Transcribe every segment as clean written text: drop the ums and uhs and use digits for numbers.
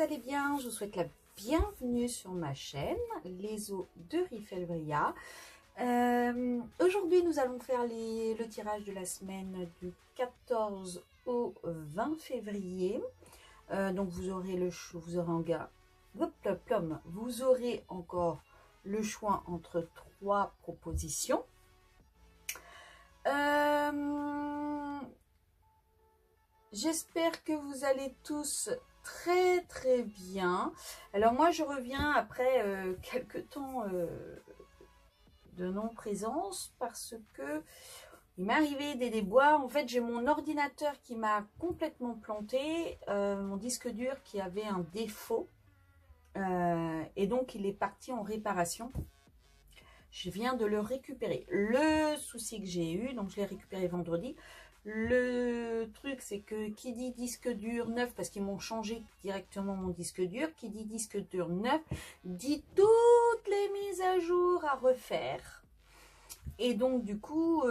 vous allez bien? Je vous souhaite la bienvenue sur ma chaîne, les eaux de Rifelbria. Aujourd'hui, nous allons faire le tirage de la semaine du 14 au 20 février. Donc, vous aurez vous aurez encore le choix entre 3 propositions. J'espère que vous allez tous très bien. Alors moi je reviens après quelques temps de non-présence parce que il m'est arrivé des déboires. En fait, j'ai mon ordinateur qui m'a complètement planté, mon disque dur qui avait un défaut et donc il est parti en réparation. Je viens de le récupérer. Le souci que j'ai eu, donc je l'ai récupéré vendredi. Le truc, c'est que qui dit disque dur neuf, parce qu'ils m'ont changé directement mon disque dur, qui dit disque dur neuf, dit toutes les mises à jour à refaire. Et donc, du coup,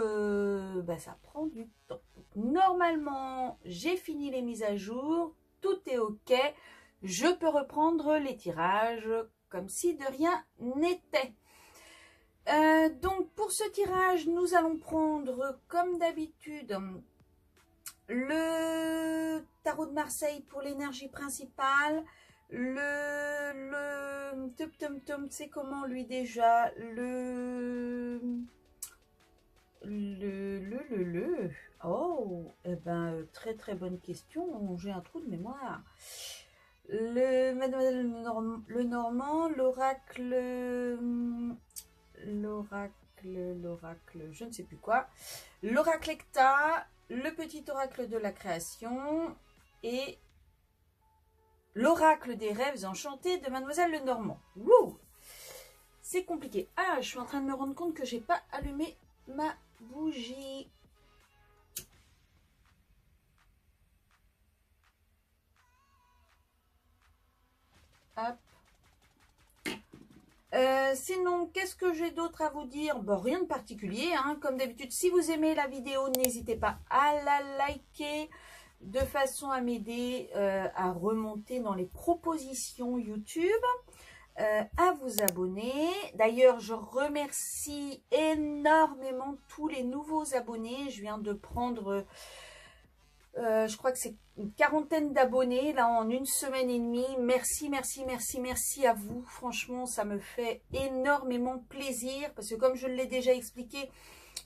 ça prend du temps. Normalement, j'ai fini les mises à jour, tout est OK. Je peux reprendre les tirages comme si de rien n'était. Donc pour ce tirage, nous allons prendre comme d'habitude le tarot de Marseille pour l'énergie principale, le c'est comment lui déjà, oh, eh ben très bonne question, j'ai un trou de mémoire. Le Normand, l'oracle, je ne sais plus quoi, l'oracle Ecta, le petit oracle de la création et l'oracle des rêves enchantés de Mademoiselle Lenormand. Wouh, c'est compliqué. Ah, je suis en train de me rendre compte que j'ai pas allumé ma bougie. Hop. Sinon, qu'est-ce que j'ai d'autre à vous dire? Bon, rien de particulier, hein. Comme d'habitude, si vous aimez la vidéo, n'hésitez pas à la liker de façon à m'aider à remonter dans les propositions YouTube, à vous abonner. D'ailleurs, je remercie énormément tous les nouveaux abonnés. Je viens de prendre... je crois que c'est une quarantaine d'abonnés là en une semaine et demie. Merci à vous. Franchement, ça me fait énormément plaisir parce que comme je l'ai déjà expliqué,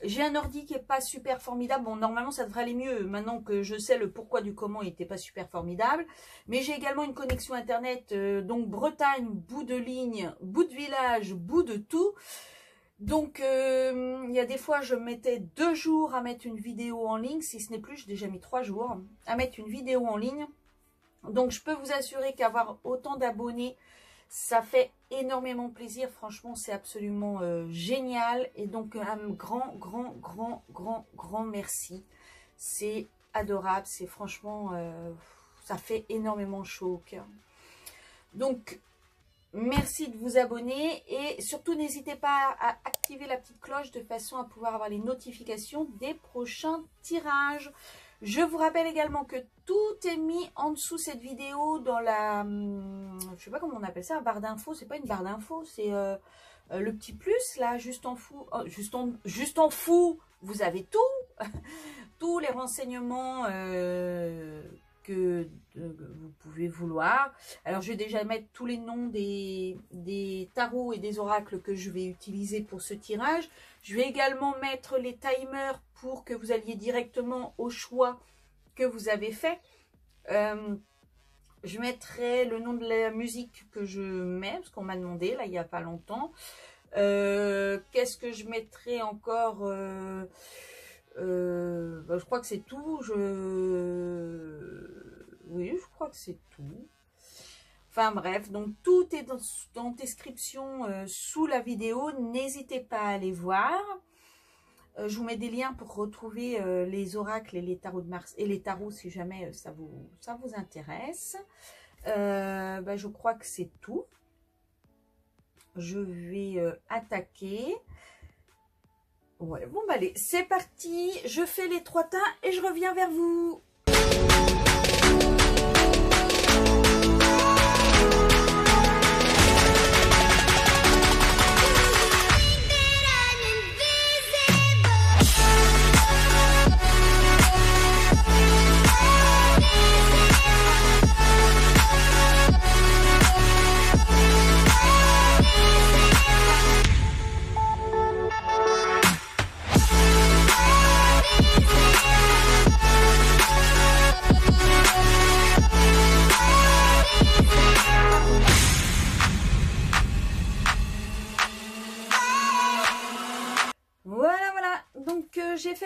j'ai un ordi qui est pas super formidable. Bon, normalement, ça devrait aller mieux maintenant que je sais le pourquoi du comment il n'était pas super formidable. Mais j'ai également une connexion internet, donc Bretagne, bout de ligne, bout de village, bout de tout. Donc, il y a des fois, je mettais 2 jours à mettre une vidéo en ligne. Si ce n'est plus, j'ai déjà mis 3 jours à mettre une vidéo en ligne. Donc, je peux vous assurer qu'avoir autant d'abonnés, ça fait énormément plaisir. Franchement, c'est absolument génial. Et donc, un grand merci. C'est adorable. C'est franchement, ça fait énormément chaud au cœur. Donc, merci de vous abonner et surtout n'hésitez pas à activer la petite cloche de façon à pouvoir avoir les notifications des prochains tirages. Je vous rappelle également que tout est mis en dessous cette vidéo dans la, je sais pas comment on appelle ça, barre d'infos. C'est pas une barre d'infos, c'est le petit plus là, juste en fou, vous avez tout, tous les renseignements que vous pouvez vouloir. Alors je vais déjà mettre tous les noms des tarots et des oracles que je vais utiliser pour ce tirage. Je vais également mettre les timers pour que vous alliez directement au choix que vous avez fait. Je mettrai le nom de la musique que je mets, parce qu'on m'a demandé là il n'y a pas longtemps. Qu'est-ce que je mettrai encore? Je crois que c'est tout. Oui, je crois que c'est tout. Enfin bref, donc tout est dans description sous la vidéo. N'hésitez pas à aller voir. Je vous mets des liens pour retrouver les oracles et les tarots de Mars et les tarots si jamais ça vous intéresse. Je crois que c'est tout. Je vais attaquer. Ouais, bon allez, c'est parti, je fais les 3 tas et je reviens vers vous.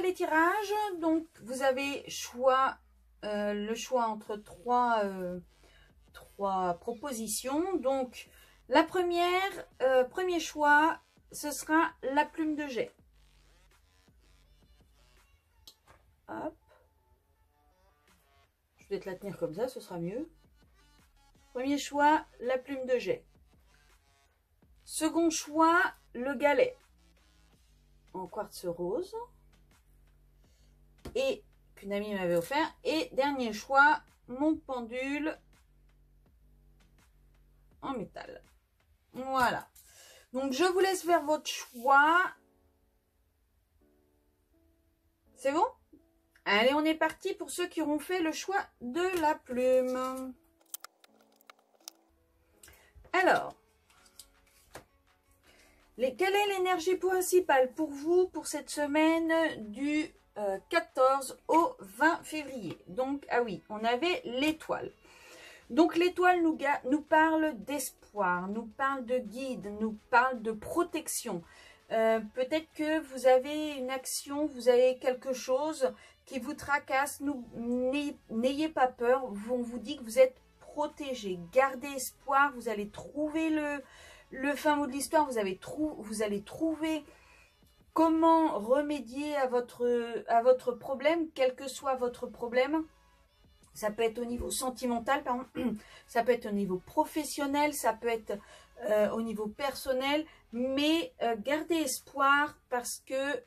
les tirages, donc vous avez le choix entre trois propositions. Donc la premier choix, ce sera la plume de jet. Hop. Je vais te la tenir comme ça, ce sera mieux. Premier choix, la plume de jet. Second choix, le galet en quartz rose. Et qu'une amie m'avait offert. Et dernier choix, mon pendule en métal. Voilà. Donc, je vous laisse faire votre choix. C'est bon? Allez, on est parti pour ceux qui auront fait le choix de la plume. Alors, quelle est l'énergie principale pour vous pour cette semaine du 14 au 20 février? Donc, ah oui, on avait l'étoile. Donc, l'étoile nous parle d'espoir, nous parle de guide, nous parle de protection. Peut-être que vous avez une action, vous avez quelque chose qui vous tracasse. N'ayez pas peur, on vous dit que vous êtes protégé. Gardez espoir, vous allez trouver le fin mot de l'histoire, vous allez trouver comment remédier à votre problème, quel que soit votre problème. Ça peut être au niveau sentimental, par exemple, ça peut être au niveau professionnel, ça peut être au niveau personnel, mais gardez espoir parce que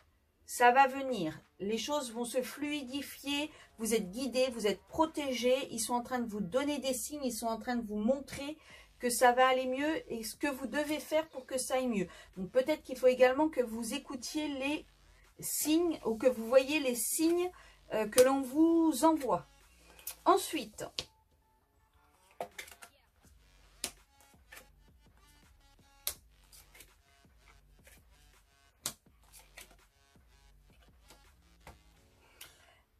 ça va venir. Les choses vont se fluidifier, vous êtes guidés, vous êtes protégés, ils sont en train de vous donner des signes, ils sont en train de vous montrer que ça va aller mieux et ce que vous devez faire pour que ça aille mieux. Donc peut-être qu'il faut également que vous écoutiez les signes ou que vous voyez les signes que l'on vous envoie. Ensuite,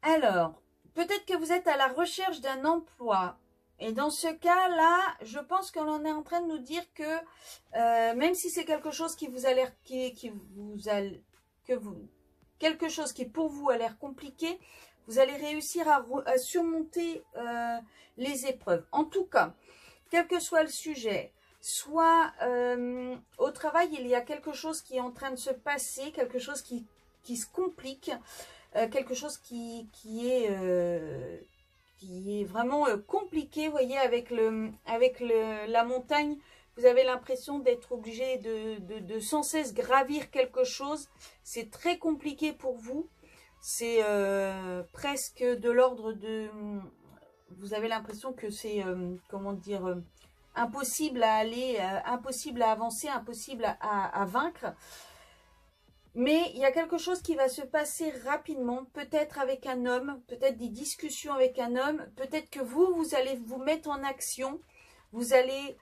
alors, peut-être que vous êtes à la recherche d'un emploi. Et dans ce cas-là, je pense que l'on est en train de nous dire que même si c'est quelque chose qui vous a l'air, quelque chose qui pour vous a l'air compliqué, vous allez réussir à surmonter les épreuves. En tout cas, quel que soit le sujet, soit au travail, il y a quelque chose qui est en train de se passer, quelque chose qui se complique, quelque chose qui est vraiment compliqué. Vous voyez, avec la montagne, vous avez l'impression d'être obligé de sans cesse gravir quelque chose. C'est très compliqué pour vous. C'est presque de l'ordre de... Vous avez l'impression que c'est, comment dire, impossible à aller, impossible à avancer, impossible à vaincre. Mais il y a quelque chose qui va se passer rapidement, peut-être avec un homme, peut-être des discussions avec un homme, peut-être que vous allez vous mettre en action, vous allez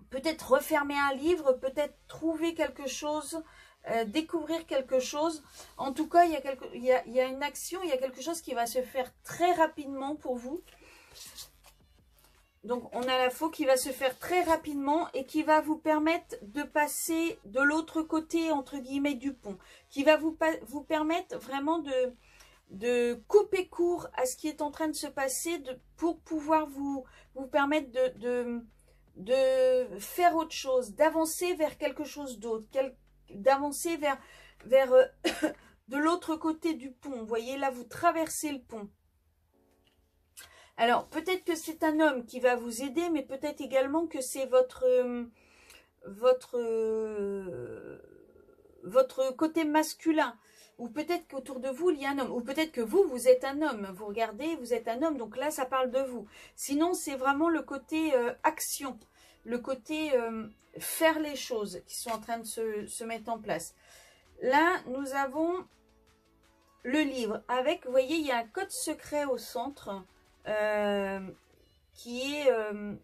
peut-être refermer un livre, peut-être trouver quelque chose, découvrir quelque chose. En tout cas, il y a une action, il y a quelque chose qui va se faire très rapidement pour vous. Donc, on a la faux qui va se faire très rapidement et qui va vous permettre de passer de l'autre côté, entre guillemets, du pont. Qui va vous permettre vraiment de couper court à ce qui est en train de se passer pour pouvoir vous permettre de faire autre chose, d'avancer vers quelque chose d'autre, d'avancer vers de l'autre côté du pont. Vous voyez, là, vous traversez le pont. Alors, peut-être que c'est un homme qui va vous aider, mais peut-être également que c'est votre côté masculin. Ou peut-être qu'autour de vous, il y a un homme. Ou peut-être que vous êtes un homme. Vous regardez, vous êtes un homme. Donc là, ça parle de vous. Sinon, c'est vraiment le côté action. Le côté faire les choses qui sont en train de se mettre en place. Là, nous avons le livre avec, vous voyez, il y a un code secret au centre. Qui est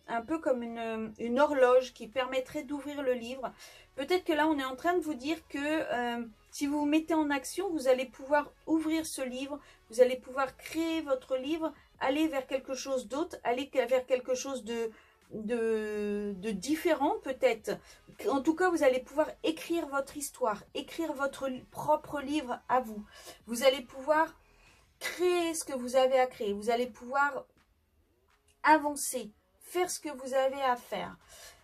un peu comme une horloge qui permettrait d'ouvrir le livre. Peut-être que là, on est en train de vous dire que si vous vous mettez en action, vous allez pouvoir ouvrir ce livre, vous allez pouvoir créer votre livre, aller vers quelque chose d'autre, aller vers quelque chose de différent peut-être. En tout cas, vous allez pouvoir écrire votre histoire, écrire votre propre livre à vous. Vous allez pouvoir créer ce que vous avez à créer. Vous allez pouvoir avancer, faire ce que vous avez à faire.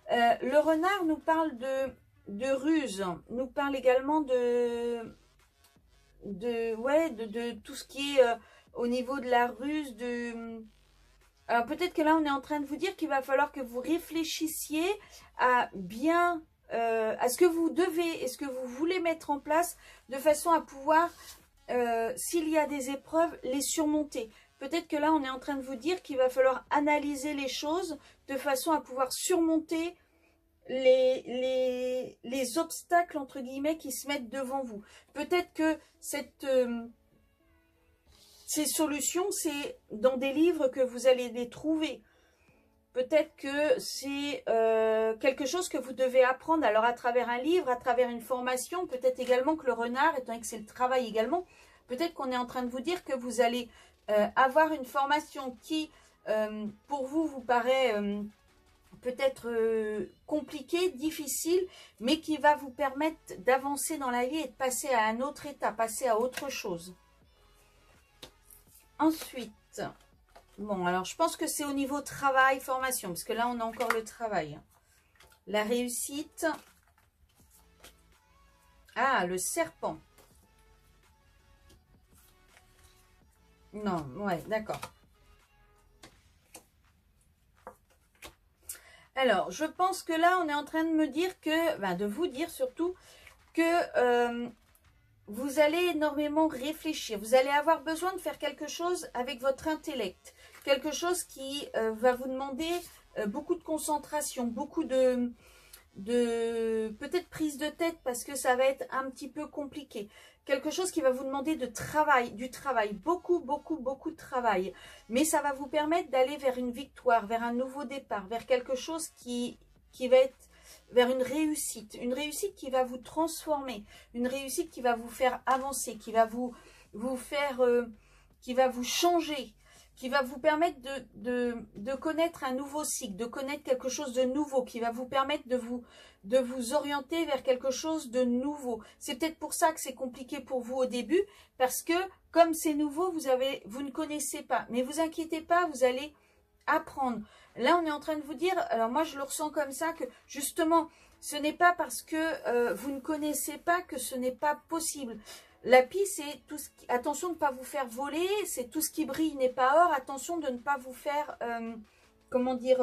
Le renard nous parle de ruse, nous parle également de tout ce qui est au niveau de la ruse. Alors peut-être que là on est en train de vous dire qu'il va falloir que vous réfléchissiez à bien à ce que vous devez et ce que vous voulez mettre en place de façon à pouvoir, s'il y a des épreuves, les surmonter. Peut-être que là, on est en train de vous dire qu'il va falloir analyser les choses de façon à pouvoir surmonter les obstacles, entre guillemets, qui se mettent devant vous. Peut-être que ces solutions, c'est dans des livres que vous allez les trouver. Peut-être que c'est quelque chose que vous devez apprendre, alors à travers un livre, à travers une formation. Peut-être également que le renard, étant donné que c'est le travail également, peut-être qu'on est en train de vous dire que vous allez avoir une formation qui, pour vous, vous paraît peut-être compliquée, difficile, mais qui va vous permettre d'avancer dans la vie et de passer à un autre état, passer à autre chose. Ensuite, bon, alors je pense que c'est au niveau travail, formation, parce que là, on a encore le travail. La réussite. Ah, le serpent. Non, ouais, d'accord. Alors, je pense que là, on est en train de me dire que, de vous dire surtout que vous allez énormément réfléchir. Vous allez avoir besoin de faire quelque chose avec votre intellect. Quelque chose qui va vous demander beaucoup de concentration, beaucoup de peut-être prise de tête parce que ça va être un petit peu compliqué. Quelque chose qui va vous demander du travail, beaucoup de travail. Mais ça va vous permettre d'aller vers une victoire, vers un nouveau départ, vers quelque chose qui va être vers une réussite qui va vous transformer, une réussite qui va vous faire avancer, qui va vous faire, qui va vous changer, qui va vous permettre de connaître un nouveau cycle, de connaître quelque chose de nouveau, qui va vous permettre de vous orienter vers quelque chose de nouveau. C'est peut-être pour ça que c'est compliqué pour vous au début, parce que comme c'est nouveau, vous ne connaissez pas. Mais vous inquiétez pas, vous allez apprendre. Là, on est en train de vous dire, alors moi je le ressens comme ça, que justement, ce n'est pas parce que vous ne connaissez pas que ce n'est pas possible. La pie, c'est tout ce qui, attention de ne pas vous faire voler, c'est tout ce qui brille n'est pas or, attention de ne pas vous faire, comment dire,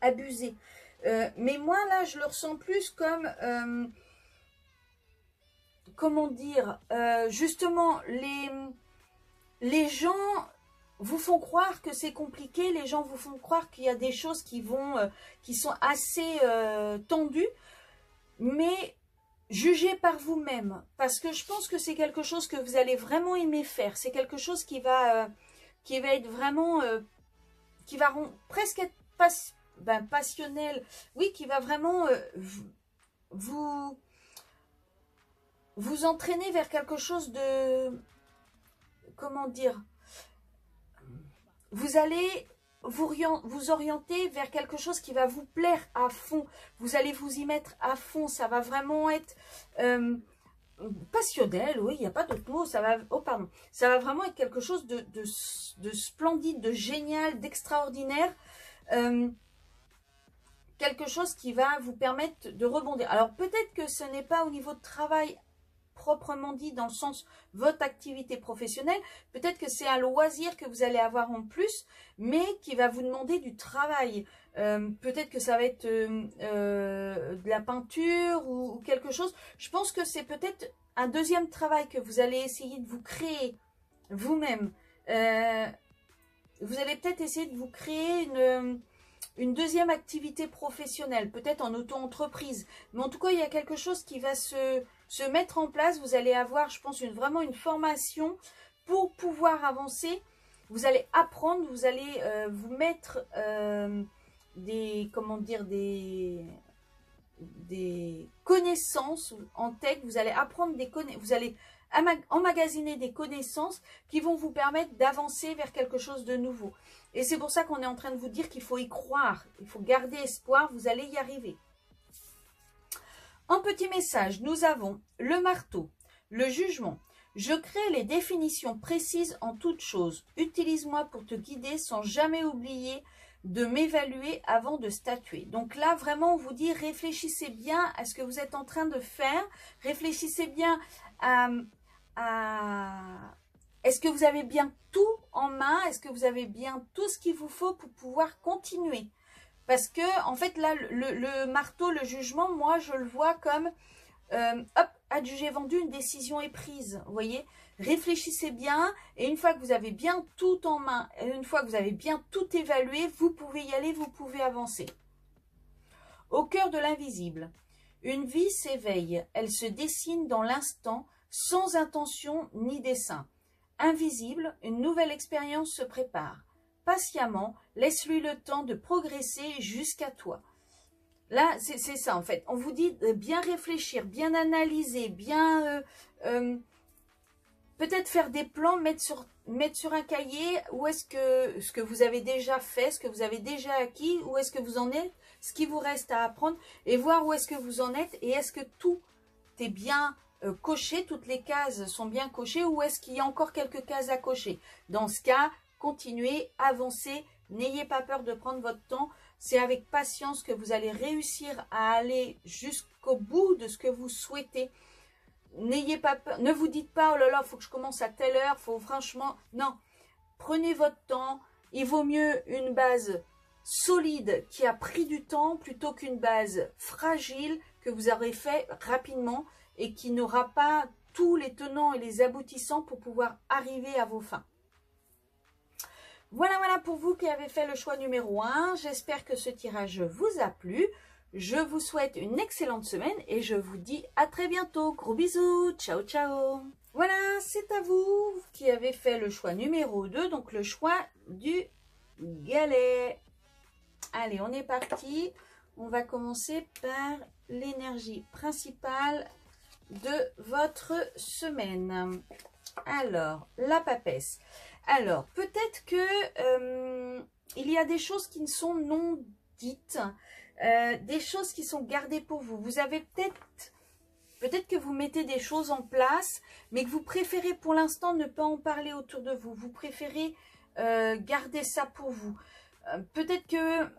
abuser. Mais moi, là, je le ressens plus comme, comment dire, justement, les gens vous font croire que c'est compliqué, les gens vous font croire qu'il y a des choses qui sont assez tendues, mais jugez par vous-même, parce que je pense que c'est quelque chose que vous allez vraiment aimer faire, c'est quelque chose qui va être vraiment, qui va presque être passionnel, oui, qui va vraiment vous entraîner vers quelque chose de, comment dire, vous allez vous orienter vers quelque chose qui va vous plaire à fond. Vous allez vous y mettre à fond. Ça va vraiment être passionnel. Oui, il n'y a pas d'autre mot. Ça va vraiment être quelque chose de splendide, de génial, d'extraordinaire. Quelque chose qui va vous permettre de rebondir. Alors, peut-être que ce n'est pas au niveau de travail proprement dit, dans le sens votre activité professionnelle, peut-être que c'est un loisir que vous allez avoir en plus, mais qui va vous demander du travail. Peut-être que ça va être de la peinture ou quelque chose. Je pense que c'est peut-être un deuxième travail que vous allez essayer de vous créer vous-même. Vous allez peut-être essayer de vous créer une deuxième activité professionnelle, peut-être en auto-entreprise. Mais en tout cas, il y a quelque chose qui va se mettre en place. Vous allez avoir, je pense, vraiment une formation pour pouvoir avancer. Vous allez apprendre, vous allez vous mettre des connaissances en tête. Vous allez apprendre vous allez emmagasiner des connaissances qui vont vous permettre d'avancer vers quelque chose de nouveau. Et c'est pour ça qu'on est en train de vous dire qu'il faut y croire, il faut garder espoir, vous allez y arriver. En petit message, nous avons le marteau, le jugement. Je crée les définitions précises en toutes choses. Utilise-moi pour te guider sans jamais oublier de m'évaluer avant de statuer. Donc là, vraiment, on vous dit, réfléchissez bien à ce que vous êtes en train de faire. Réfléchissez bien à est-ce que vous avez bien tout en main? Est-ce que vous avez bien tout ce qu'il vous faut pour pouvoir continuer? Parce que, en fait, là, le marteau, le jugement, moi, je le vois comme, hop, adjugé vendu, une décision est prise. Vous voyez? Réfléchissez bien, et une fois que vous avez bien tout en main, et une fois que vous avez bien tout évalué, vous pouvez y aller, vous pouvez avancer. Au cœur de l'invisible, une vie s'éveille, elle se dessine dans l'instant, sans intention ni dessein. Invisible, une nouvelle expérience se prépare. Patiemment, laisse-lui le temps de progresser jusqu'à toi. Là, c'est ça en fait. On vous dit de bien réfléchir, bien analyser, bien peut-être faire des plans, mettre sur un cahier où est-ce que ce que vous avez déjà fait, ce que vous avez déjà acquis, où est-ce que vous en êtes, ce qui vous reste à apprendre et voir où est-ce que vous en êtes et est-ce que tout est bien coché, toutes les cases sont bien cochées ou est-ce qu'il y a encore quelques cases à cocher. Dans ce cas, continuez, avancez, n'ayez pas peur de prendre votre temps. C'est avec patience que vous allez réussir à aller jusqu'au bout de ce que vous souhaitez. N'ayez pas peur, ne vous dites pas, oh là là, il faut que je commence à telle heure, faut franchement, non. Prenez votre temps, il vaut mieux une base solide qui a pris du temps plutôt qu'une base fragile que vous aurez fait rapidement et qui n'aura pas tous les tenants et les aboutissants pour pouvoir arriver à vos fins. Voilà pour vous qui avez fait le choix numéro 1. J'espère que ce tirage vous a plu. Je vous souhaite une excellente semaine et je vous dis à très bientôt. Gros bisous. Ciao, ciao. Voilà, c'est à vous qui avez fait le choix numéro 2, donc le choix du galet. Allez, on est parti. On va commencer par l'énergie principale de votre semaine. Alors, la papesse. Alors, peut-être que il y a des choses qui ne sont non dites, des choses qui sont gardées pour vous. Vous avez peut-être que vous mettez des choses en place, mais que vous préférez pour l'instant ne pas en parler autour de vous. Vous préférez garder ça pour vous. Peut-être que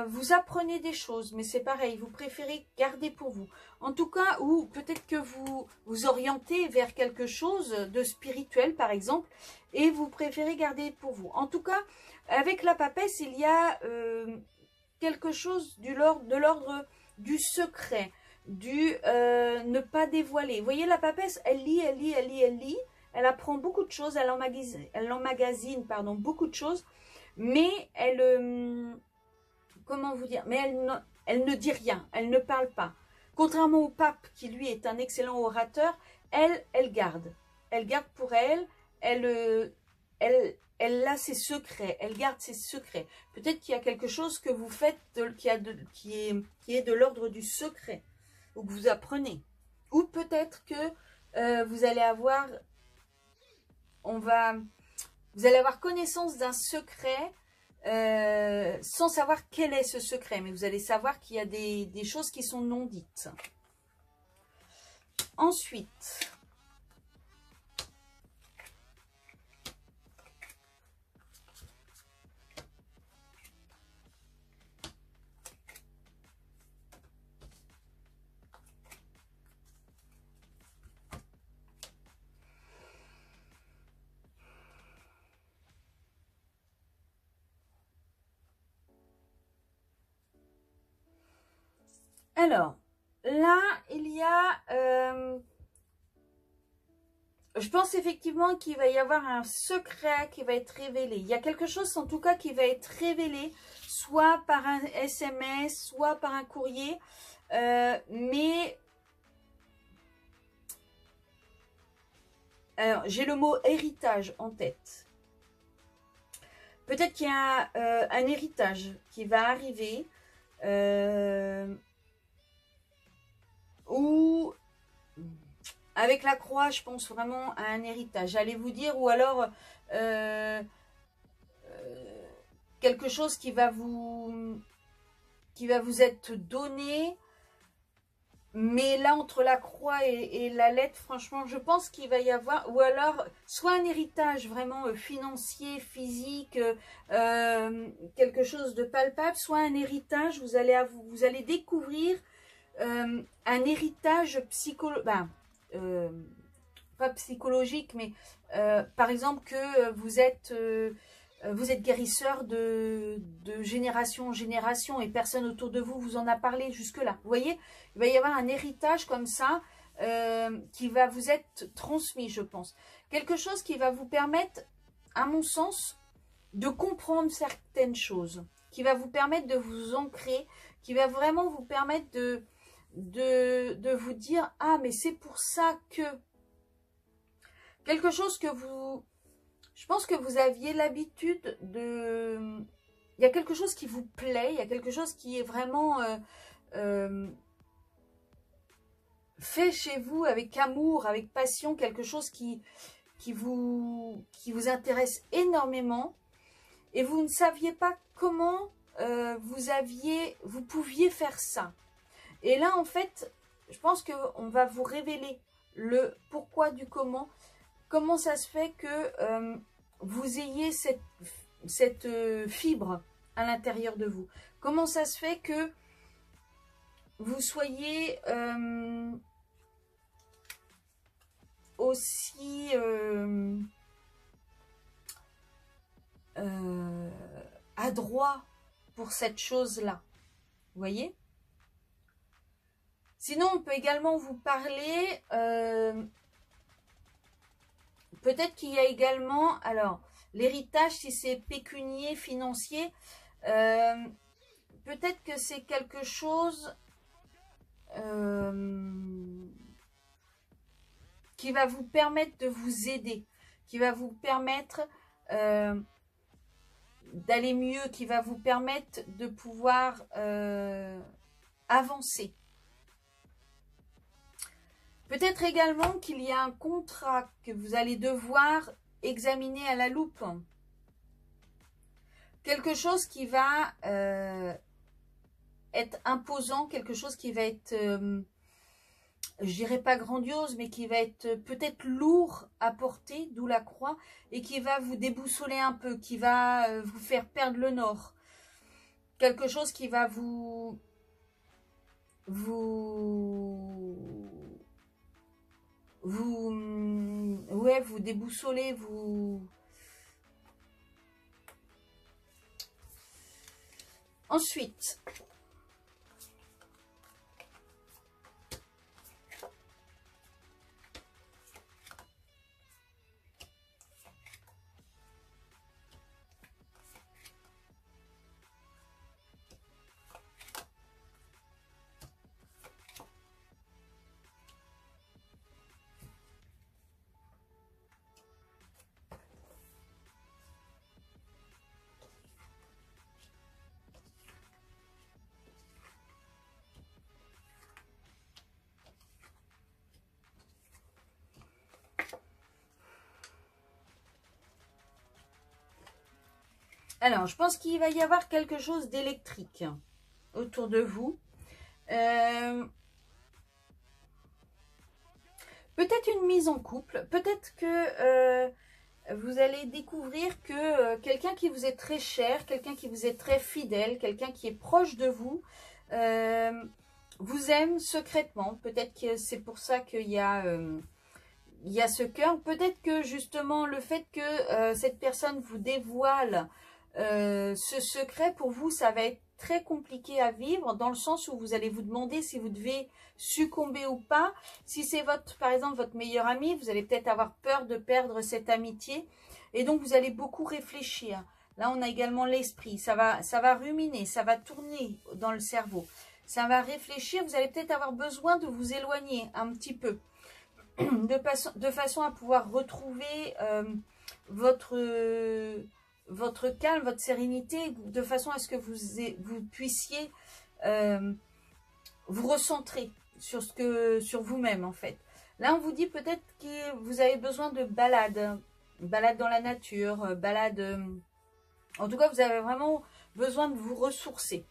vous apprenez des choses, mais c'est pareil, vous préférez garder pour vous. En tout cas, ou peut-être que vous vous orientez vers quelque chose de spirituel, par exemple, et vous préférez garder pour vous. En tout cas, avec la papesse, il y a quelque chose de l'ordre du secret, du ne pas dévoiler. Vous voyez, la papesse, elle lit, elle apprend beaucoup de choses, elle emmagasine beaucoup de choses, mais elle... comment vous dire, mais elle ne dit rien, elle ne parle pas. Contrairement au pape, qui lui est un excellent orateur, elle garde. Elle garde pour elle, elle a ses secrets, elle garde ses secrets. Peut-être qu'il y a quelque chose que vous faites qui est de l'ordre du secret, ou que vous apprenez. Ou peut-être que vous allez avoir, vous allez avoir connaissance d'un secret, sans savoir quel est ce secret, mais vous allez savoir qu'il y a des choses qui sont non dites. Ensuite, alors, là, il y a... je pense effectivement qu'il va y avoir un secret qui va être révélé. Il y a quelque chose, en tout cas, qui va être révélé, soit par un SMS, soit par un courrier. Mais... alors, j'ai le mot héritage en tête. Peut-être qu'il y a un héritage qui va arriver. Ou Avec la croix, je pense vraiment à un héritage. J'allais vous dire, ou alors quelque chose qui va vous être donné. Mais là, entre la croix et la lettre, franchement, je pense qu'il va y avoir, ou alors, soit un héritage vraiment financier, physique, quelque chose de palpable, soit un héritage, vous allez découvrir un héritage pas psychologique, mais par exemple que vous êtes guérisseur de génération en génération et personne autour de vous vous en a parlé jusque-là. Vous voyez, il va y avoir un héritage comme ça qui va vous être transmis, je pense. Quelque chose qui va vous permettre, à mon sens, de comprendre certaines choses, qui va vous permettre de vous ancrer, qui va vraiment vous permettre de vous dire « Ah, mais c'est pour ça que… » Quelque chose que vous… Je pense que vous aviez l'habitude de… Il y a quelque chose qui vous plaît, il y a quelque chose qui est vraiment fait chez vous avec amour, avec passion, quelque chose qui vous intéresse énormément. Et vous ne saviez pas comment vous pouviez faire ça. Et là, en fait, je pense qu'on va vous révéler le pourquoi du comment. Comment ça se fait que vous ayez cette fibre à l'intérieur de vous? Comment ça se fait que vous soyez aussi adroit pour cette chose-là? Vous voyez? Sinon, on peut également vous parler… peut-être qu'il y a également, alors, l'héritage, si c'est pécunier, financier, peut-être que c'est quelque chose qui va vous permettre de vous aider, qui va vous permettre d'aller mieux, qui va vous permettre de pouvoir avancer. Peut-être également qu'il y a un contrat que vous allez devoir examiner à la loupe. Quelque chose qui va être imposant, quelque chose qui va être, je dirais pas grandiose, mais qui va être peut-être lourd à porter, d'où la croix, et qui va vous déboussoler un peu, qui va vous faire perdre le nord. Quelque chose qui va vous déboussoler, Ensuite, alors, je pense qu'il va y avoir quelque chose d'électrique autour de vous. Peut-être une mise en couple. Peut-être que vous allez découvrir que quelqu'un qui vous est très cher, quelqu'un qui vous est très fidèle, quelqu'un qui est proche de vous, vous aime secrètement. Peut-être que c'est pour ça qu'il y a ce cœur. Peut-être que justement le fait que cette personne vous dévoile ce secret, pour vous, ça va être très compliqué à vivre, dans le sens où vous allez vous demander si vous devez succomber ou pas. Si c'est par exemple votre meilleur ami, vous allez peut-être avoir peur de perdre cette amitié, et donc vous allez beaucoup réfléchir. Là, on a également l'esprit, ça va ruminer, ça va tourner dans le cerveau, ça va réfléchir. Vous allez peut-être avoir besoin de vous éloigner un petit peu, de façon à pouvoir retrouver votre calme, votre sérénité, de façon à ce que vous puissiez vous recentrer sur vous-même, en fait. Là, on vous dit peut-être que vous avez besoin de balade. Balade dans la nature, balade... en tout cas, vous avez vraiment besoin de vous ressourcer.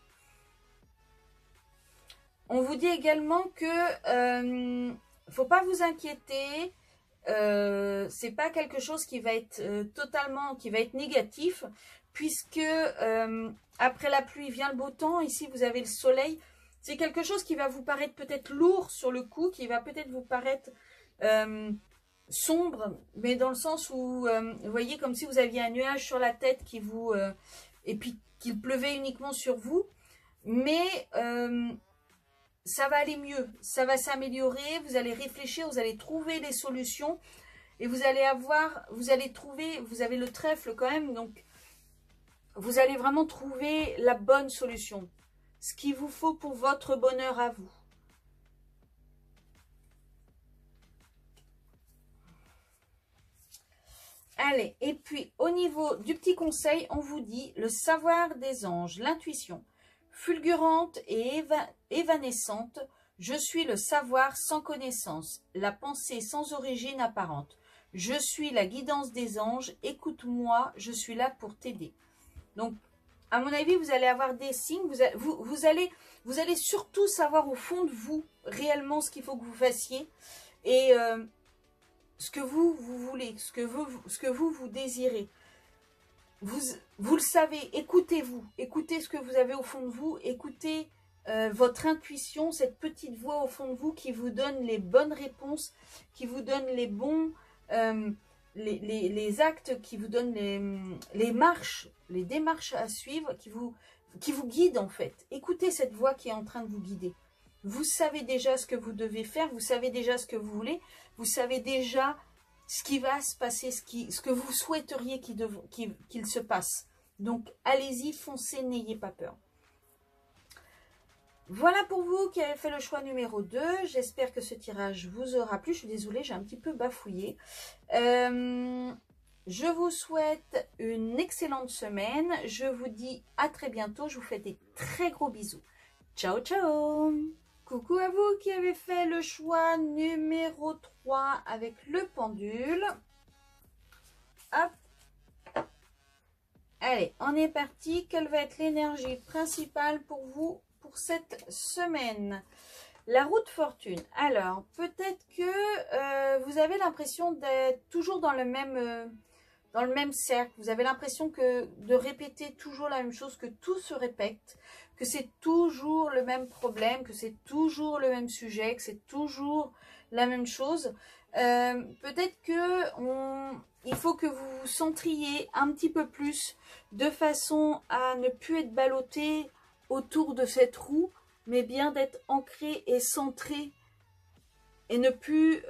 On vous dit également que faut pas vous inquiéter. C'est pas quelque chose qui va être qui va être négatif, puisque après la pluie vient le beau temps. Ici, vous avez le soleil. C'est quelque chose qui va vous paraître peut-être lourd sur le coup, qui va peut-être vous paraître sombre, mais dans le sens où, vous voyez, comme si vous aviez un nuage sur la tête qui vous... et puis qu'il pleuvait uniquement sur vous. Mais ça va aller mieux, ça va s'améliorer, vous allez réfléchir, vous allez trouver les solutions. Et vous allez trouver, vous avez le trèfle quand même, donc vous allez vraiment trouver la bonne solution. Ce qu'il vous faut pour votre bonheur à vous. Allez, et puis au niveau du petit conseil, on vous dit le savoir des anges, l'intuition. Fulgurante et évanescente, je suis le savoir sans connaissance, la pensée sans origine apparente. Je suis la guidance des anges, écoute-moi, je suis là pour t'aider. Donc, à mon avis, vous allez avoir des signes, vous allez surtout savoir au fond de vous, réellement, ce qu'il faut que vous fassiez, et ce que vous voulez, ce que vous désirez. Vous le savez, écoutez-vous, écoutez ce que vous avez au fond de vous, écoutez votre intuition, cette petite voix au fond de vous qui vous donne les bonnes réponses, qui vous donne les bons... les actes, qui vous donnent les marches, les démarches à suivre, qui vous guident en fait. Écoutez cette voix qui est en train de vous guider. Vous savez déjà ce que vous devez faire, vous savez déjà ce que vous voulez, vous savez déjà ce qui va se passer, ce que vous souhaiteriez qu'il se passe. Donc allez-y, foncez, n'ayez pas peur. Voilà pour vous qui avez fait le choix numéro 2. J'espère que ce tirage vous aura plu. Je suis désolée, j'ai un petit peu bafouillé. Je vous souhaite une excellente semaine. Je vous dis à très bientôt. Je vous fais des très gros bisous. Ciao, ciao! Coucou à vous qui avez fait le choix numéro 3 avec le pendule. Hop! Allez, on est parti. Quelle va être l'énergie principale pour vous pour cette semaine? La roue de fortune. Alors, peut-être que vous avez l'impression d'être toujours dans le même cercle. Vous avez l'impression de répéter toujours la même chose, que tout se répète, que c'est toujours le même problème, que c'est toujours le même sujet, que c'est toujours la même chose. Peut-être que il faut que vous vous centriez un petit peu plus de façon à ne plus être ballotté autour de cette roue, mais bien d'être ancré et centré et ne plus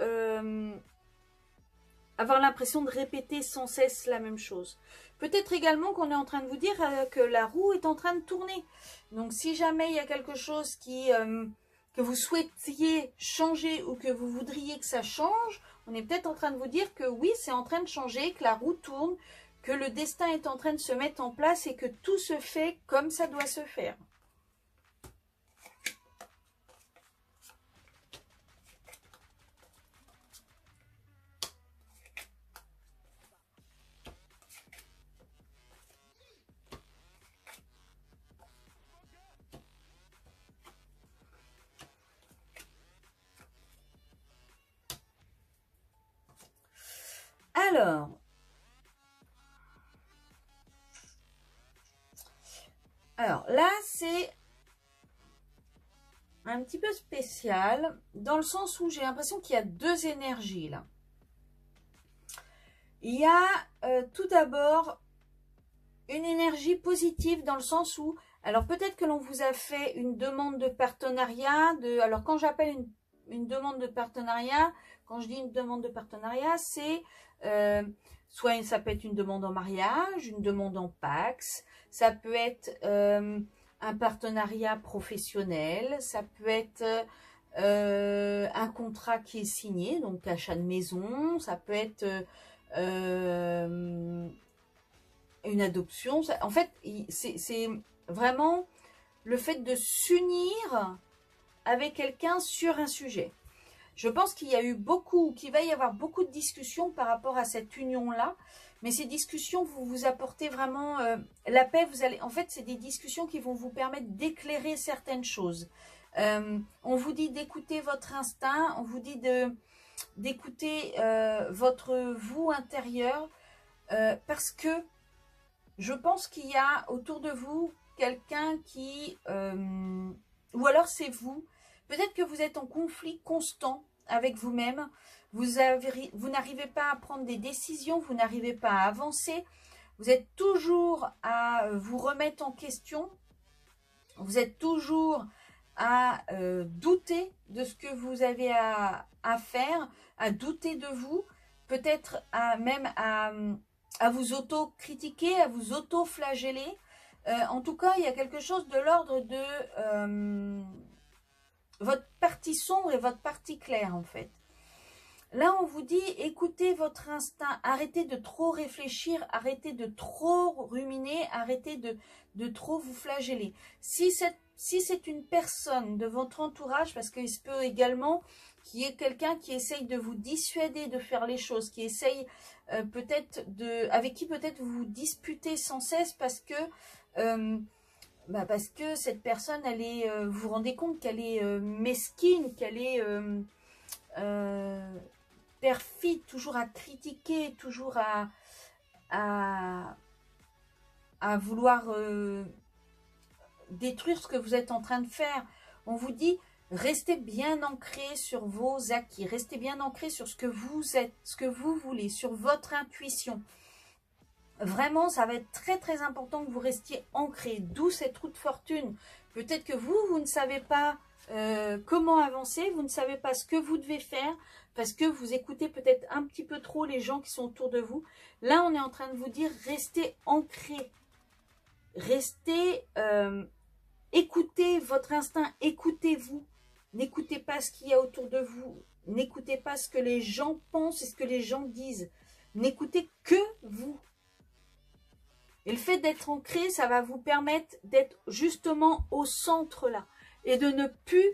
avoir l'impression de répéter sans cesse la même chose. Peut-être également qu'on est en train de vous dire que la roue est en train de tourner. Donc si jamais il y a quelque chose que vous souhaitiez changer ou que vous voudriez que ça change, on est peut-être en train de vous dire que oui, c'est en train de changer, que la roue tourne, que le destin est en train de se mettre en place et que tout se fait comme ça doit se faire. Alors là, c'est un petit peu spécial, dans le sens où j'ai l'impression qu'il y a deux énergies là. Il y a tout d'abord une énergie positive dans le sens où, alors peut-être que l'on vous a fait une demande de partenariat, alors quand j'appelle une demande de partenariat, quand je dis une demande de partenariat, c'est soit ça peut être une demande en mariage, une demande en Pacs, ça peut être un partenariat professionnel, ça peut être un contrat qui est signé, donc achat de maison, ça peut être une adoption. En fait, c'est vraiment le fait de s'unir avec quelqu'un sur un sujet. Je pense qu'il y a eu beaucoup, qu'il va y avoir beaucoup de discussions par rapport à cette union-là. Mais ces discussions vont vous apporter vraiment la paix. En fait, c'est des discussions qui vont vous permettre d'éclairer certaines choses. On vous dit d'écouter votre instinct, on vous dit d'écouter votre vous intérieur, parce que je pense qu'il y a autour de vous quelqu'un qui, ou alors c'est vous, peut-être que vous êtes en conflit constant avec vous-même, vous n'arrivez pas à prendre des décisions, vous n'arrivez pas à avancer, vous êtes toujours à vous remettre en question, vous êtes toujours à douter de ce que vous avez à faire, à douter de vous, peut-être même à vous auto-critiquer, à vous auto-flageller. En tout cas, il y a quelque chose de l'ordre de votre partie sombre et votre partie claire, en fait. Là, on vous dit, écoutez votre instinct, arrêtez de trop réfléchir, arrêtez de trop ruminer, arrêtez de trop vous flageller. Si c'est une personne de votre entourage, parce qu'il se peut également qu'il y ait quelqu'un qui essaye de vous dissuader de faire les choses, qui essaye avec qui peut-être vous vous disputez sans cesse parce que cette personne, vous vous rendez compte qu'elle est mesquine, qu'elle est perfide, toujours à critiquer, toujours à vouloir détruire ce que vous êtes en train de faire. On vous dit, restez bien ancré sur vos acquis, restez bien ancré sur ce que vous êtes, ce que vous voulez, sur votre intuition. Vraiment, ça va être très très important que vous restiez ancré, d'où cette roue de fortune. Peut-être que vous ne savez pas comment avancer, vous ne savez pas ce que vous devez faire, parce que vous écoutez peut-être un petit peu trop les gens qui sont autour de vous. Là, on est en train de vous dire, restez ancré, restez, écoutez votre instinct, écoutez-vous, n'écoutez pas ce qu'il y a autour de vous, n'écoutez pas ce que les gens pensent et ce que les gens disent, n'écoutez que vous. Et le fait d'être ancré, ça va vous permettre d'être justement au centre là, et de ne plus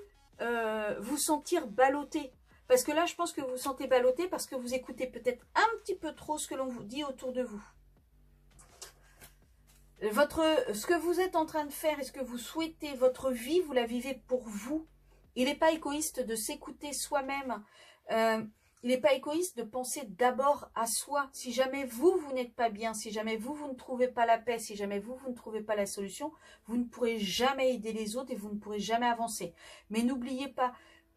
vous sentir ballotté. Parce que là, je pense que vous vous sentez ballotté parce que vous écoutez peut-être un petit peu trop ce que l'on vous dit autour de vous. Ce que vous êtes en train de faire et ce que vous souhaitez, votre vie, vous la vivez pour vous. Il n'est pas égoïste de s'écouter soi-même. Il n'est pas égoïste de penser d'abord à soi. Si jamais vous n'êtes pas bien, si jamais vous ne trouvez pas la paix, si jamais vous ne trouvez pas la solution, vous ne pourrez jamais aider les autres et vous ne pourrez jamais avancer. Mais n'oubliez pas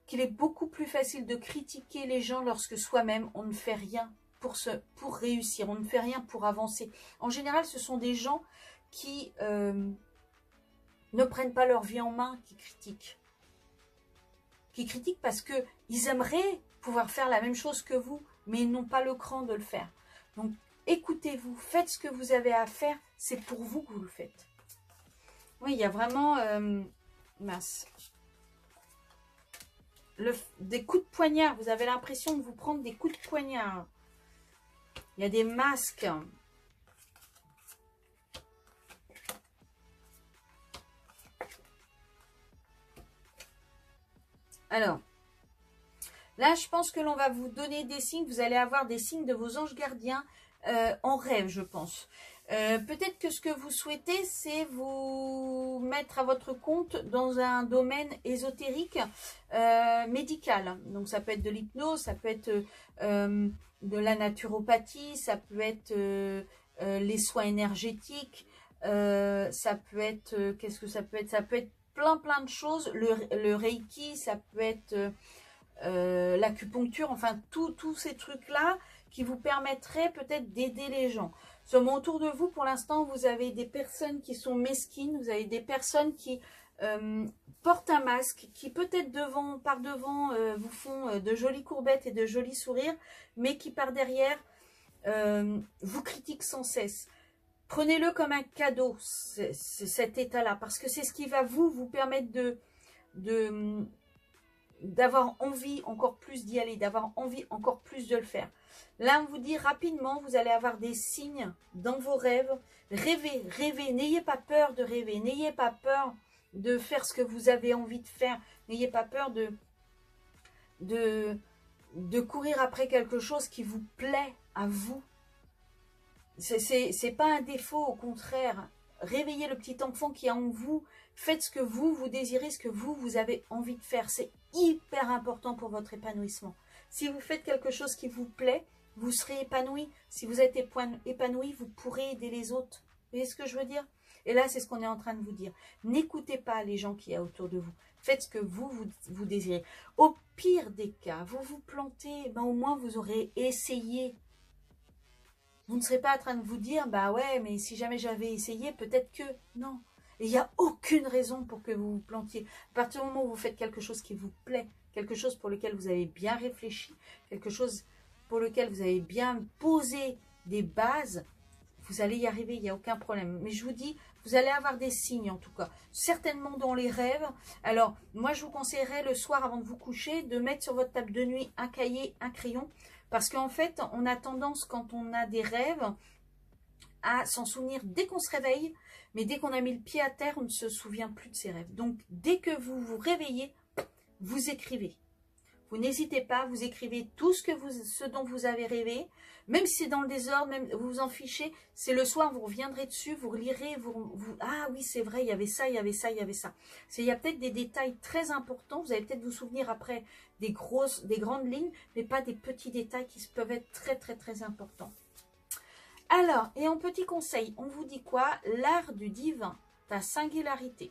qu'il est beaucoup plus facile de critiquer les gens lorsque soi-même, on ne fait rien pour réussir, on ne fait rien pour avancer. En général, ce sont des gens qui ne prennent pas leur vie en main, qui critiquent. Qui critiquent parce qu'ils aimeraient pouvoir faire la même chose que vous, mais ils n'ont pas le cran de le faire. Donc, écoutez-vous, faites ce que vous avez à faire, c'est pour vous que vous le faites. Oui, il y a vraiment... mince. Des coups de poignard, vous avez l'impression de vous prendre des coups de poignard. Il y a des masques. Alors, là, je pense que l'on va vous donner des signes. Vous allez avoir des signes de vos anges gardiens en rêve, je pense. Peut-être que ce que vous souhaitez, c'est vous mettre à votre compte dans un domaine ésotérique médical. Donc, ça peut être de l'hypnose, ça peut être de la naturopathie, ça peut être les soins énergétiques, ça peut être... Qu'est-ce que ça peut être? Ça peut être plein de choses. Le Reiki, ça peut être l'acupuncture, enfin tous ces trucs-là qui vous permettraient peut-être d'aider les gens. Seulement autour de vous, pour l'instant, vous avez des personnes qui sont mesquines, vous avez des personnes qui portent un masque, qui peut-être par devant vous font de jolies courbettes et de jolis sourires, mais qui par derrière vous critiquent sans cesse. Prenez-le comme un cadeau, cet état-là, parce que c'est ce qui va vous permettre d'avoir envie encore plus d'y aller, d'avoir envie encore plus de le faire. Là, on vous dit rapidement, vous allez avoir des signes dans vos rêves. Rêvez, rêvez, n'ayez pas peur de rêver, n'ayez pas peur de faire ce que vous avez envie de faire, n'ayez pas peur de courir après quelque chose qui vous plaît à vous. C'est pas un défaut, au contraire. Réveillez le petit enfant qui est en vous. Faites ce que vous désirez, ce que vous avez envie de faire. C'est hyper important pour votre épanouissement. Si vous faites quelque chose qui vous plaît, vous serez épanoui. Si vous êtes épanoui, vous pourrez aider les autres. Vous voyez ce que je veux dire? Et là, c'est ce qu'on est en train de vous dire. N'écoutez pas les gens qui y a autour de vous. Faites ce que vous désirez. Au pire des cas, vous vous plantez, ben au moins vous aurez essayé. Vous ne serez pas en train de vous dire, bah ouais, mais si jamais j'avais essayé, peut-être que... Non. Et il n'y a aucune raison pour que vous vous plantiez. À partir du moment où vous faites quelque chose qui vous plaît, quelque chose pour lequel vous avez bien réfléchi, quelque chose pour lequel vous avez bien posé des bases, vous allez y arriver, il n'y a aucun problème. Mais je vous dis, vous allez avoir des signes en tout cas. Certainement dans les rêves. Alors, moi je vous conseillerais le soir avant de vous coucher, de mettre sur votre table de nuit un cahier, un crayon. Parce qu'en fait, on a tendance, quand on a des rêves, à s'en souvenir dès qu'on se réveille. Mais dès qu'on a mis le pied à terre, on ne se souvient plus de ses rêves. Donc, dès que vous vous réveillez, vous écrivez. Vous n'hésitez pas, vous écrivez tout ce dont vous avez rêvé. Même si c'est dans le désordre, même vous vous en fichez. C'est le soir, vous reviendrez dessus, vous relirez. Ah oui, c'est vrai, il y avait ça, il y avait ça, il y avait ça. Il y a peut-être des détails très importants. Vous allez peut-être vous souvenir après des grandes lignes, mais pas des petits détails qui peuvent être très, très, très importants. Alors, et en petit conseil, on vous dit quoi? L'art du divin, ta singularité.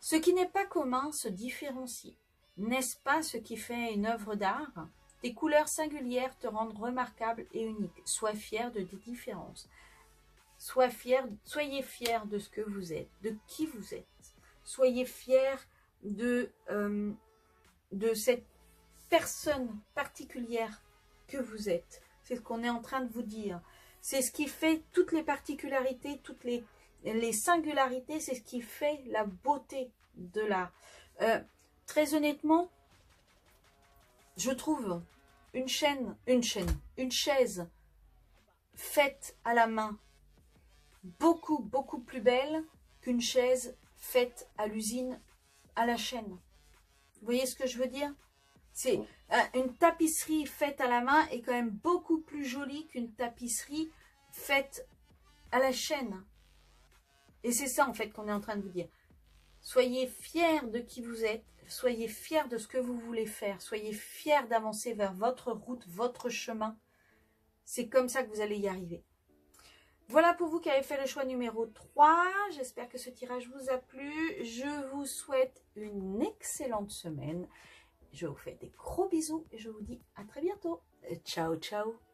Ce qui n'est pas commun se différencie. N'est-ce pas ce qui fait une œuvre d'art? Tes couleurs singulières te rendent remarquable et unique. Sois fier de tes différences. Soyez fier de ce que vous êtes, de qui vous êtes. Soyez fier de cette personne particulière que vous êtes. C'est ce qu'on est en train de vous dire. C'est ce qui fait toutes les particularités, toutes les singularités, c'est ce qui fait la beauté de l'art. Très honnêtement, je trouve une chaise faite à la main beaucoup, beaucoup plus belle qu'une chaise faite à l'usine, à la chaîne. Vous voyez ce que je veux dire? C'est une tapisserie faite à la main est quand même beaucoup plus jolie qu'une tapisserie faite à la chaîne. Et c'est ça en fait qu'on est en train de vous dire. Soyez fiers de qui vous êtes, soyez fiers de ce que vous voulez faire, soyez fiers d'avancer vers votre route, votre chemin. C'est comme ça que vous allez y arriver. Voilà pour vous qui avez fait le choix numéro 3. J'espère que ce tirage vous a plu. Je vous souhaite une excellente semaine. Je vous fais des gros bisous et je vous dis à très bientôt. Ciao, ciao.